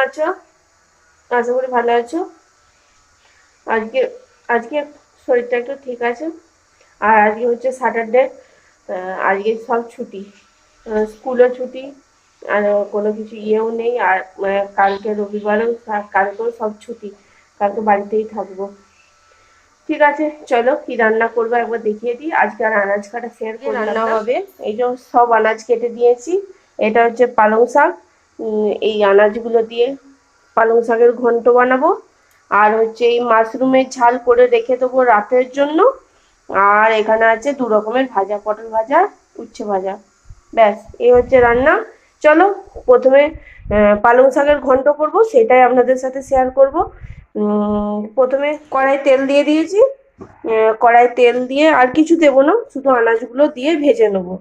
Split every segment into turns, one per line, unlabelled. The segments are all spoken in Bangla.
আছো? আশা করি ভালো আছো। আজকে আজকে শরীরটা একটু ঠিক আছে। আর আজকে হচ্ছে স্যাটারডে। আজকে সব ছুটি, স্কুলও ছুটি, আর কোনো কিছু ইয়েও নেই। আর কালকে রবিবারও, কালকেও সব ছুটি। কালকে বাড়িতেই থাকবো। ঠিক আছে, চলো কি রান্না করবো একবার দেখিয়ে দিই। আজকে আর আনাজ কাটা শেয়ার করলাম না। রান্না হবে, এই যে সব আনাজ কেটে দিয়েছি। এটা হচ্ছে পালং শাক। এই আনাজগুলো দিয়ে পালং শাকের ঘন্ট বানাবো। আর হচ্ছে এই মাশরুমের ঝাল করে রেখে দেবো রাতের জন্য। আর এখানে আছে 2 রকমের ভাজা, পটল ভাজা, উচ্ছে ভাজা। ব্যাস, এই হচ্ছে রান্না। চলো প্রথমে পালং শাকের ঘন্ট করব, সেটাই আপনাদের সাথে শেয়ার করব। প্রথমে কড়াই তেল দিয়ে দিয়েছি। কড়াই তেল দিয়ে আর কিছু দেবো না, শুধু আনাজগুলো দিয়ে ভেজে নেবো।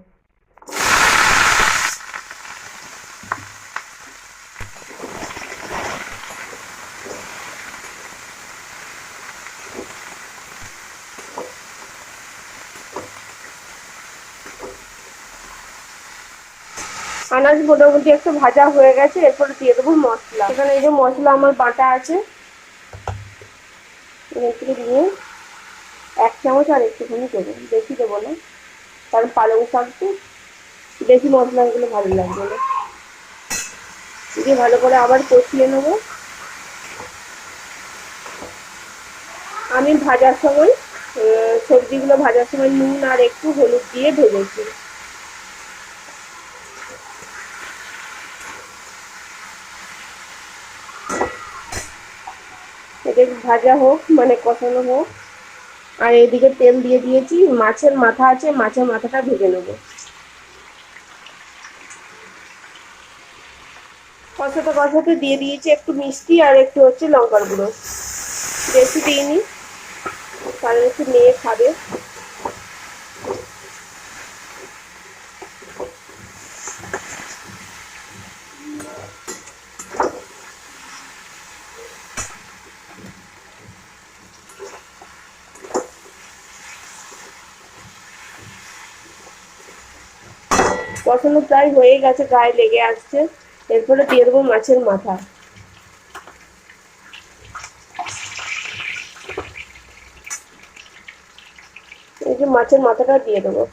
আনাজ মোটামুটি একটু ভাজা হয়ে গেছে, এরপরে দিয়ে দেবো মশলা। এখানে এই যে মশলা আমার বাটা আছে, এখান থেকে দিয়ে 1 চামচ আর একটুখানি দেবো, বেশি দেবো না, কারণ পালং শাক তো বেশি মশলা এগুলো ভালো লাগবে না। দিয়ে ভালো করে আবার কষিয়ে নেবো। আমি ভাজার সময় সবজিগুলো ভাজার সময় নুন আর একটু হলুদ দিয়ে ভেজেছি। এটা ভাজা হোক, মানে কষানো হোক। আর এদিকে তেল দিয়ে দিয়েছি, মাছের মাথা আছে, মাছের মাথাটা ভেজে নেবো। কষাতে কষাতে দিয়ে দিয়েছি একটু মিষ্টি আর একটু হচ্ছে লঙ্কার গুঁড়ো, বেশি দিইনি কারণ একটু মেয়ে খাবে। কষানো প্রায় হয়ে গেছে, গায়ে লেগে আসছে। এরপরে দিয়ে দেবো মাছের মাথা। এই যে মাছের মাথাটা দিয়ে দেবো।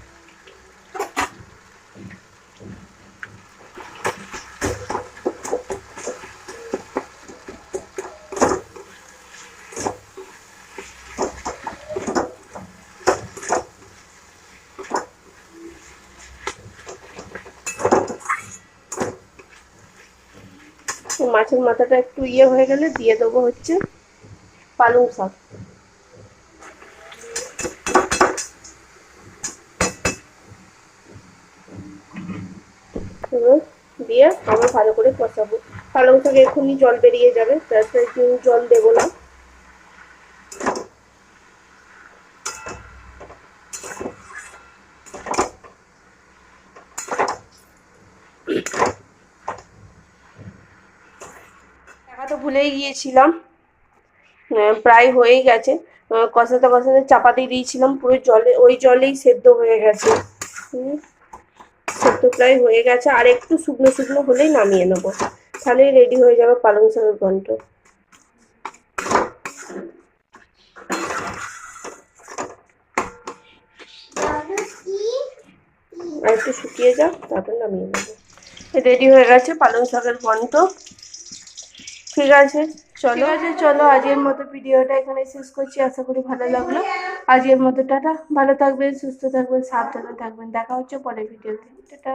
মাছের মাথাটা একটু ইয়ে হয়ে গেলে দিয়ে দেবো হচ্ছে পালং শাক। দিয়ে আবার ভালো করে কষাবো। পালং শাকে এক্ষুনি জল বেরিয়ে যাবে, তারপরে জল দেবো না। টাকা তো ভুলেই গিয়েছিলাম, প্রায় হয়েই গেছে। কষাতে কষাতে চাপা দিয়ে দিয়েছিলাম, পুরো জলে, ওই জলেই সেদ্ধ হয়ে গেছে। সেদ্ধ প্রায় হয়ে গেছে, আর একটু শুকনো শুকনো হলেই নামিয়ে নেবো, তাহলেই রেডি হয়ে যাবে পালং শাকের ঘন্ট। আর একটু শুকিয়ে যাক, তারপর নামিয়ে নেবো। রেডি হয়ে গেছে পালং শাকের ঘন্ট। ঠিক আছে, চলো আজকের মতো ভিডিওটা এখানে শেষ করছি। আশা করি ভালো লাগলো। আজকের মতো টাটা। ভালো থাকবেন, সুস্থ থাকবেন, সাবধানে থাকবেন। দেখা হচ্ছে পরের ভিডিওতে। টাটা।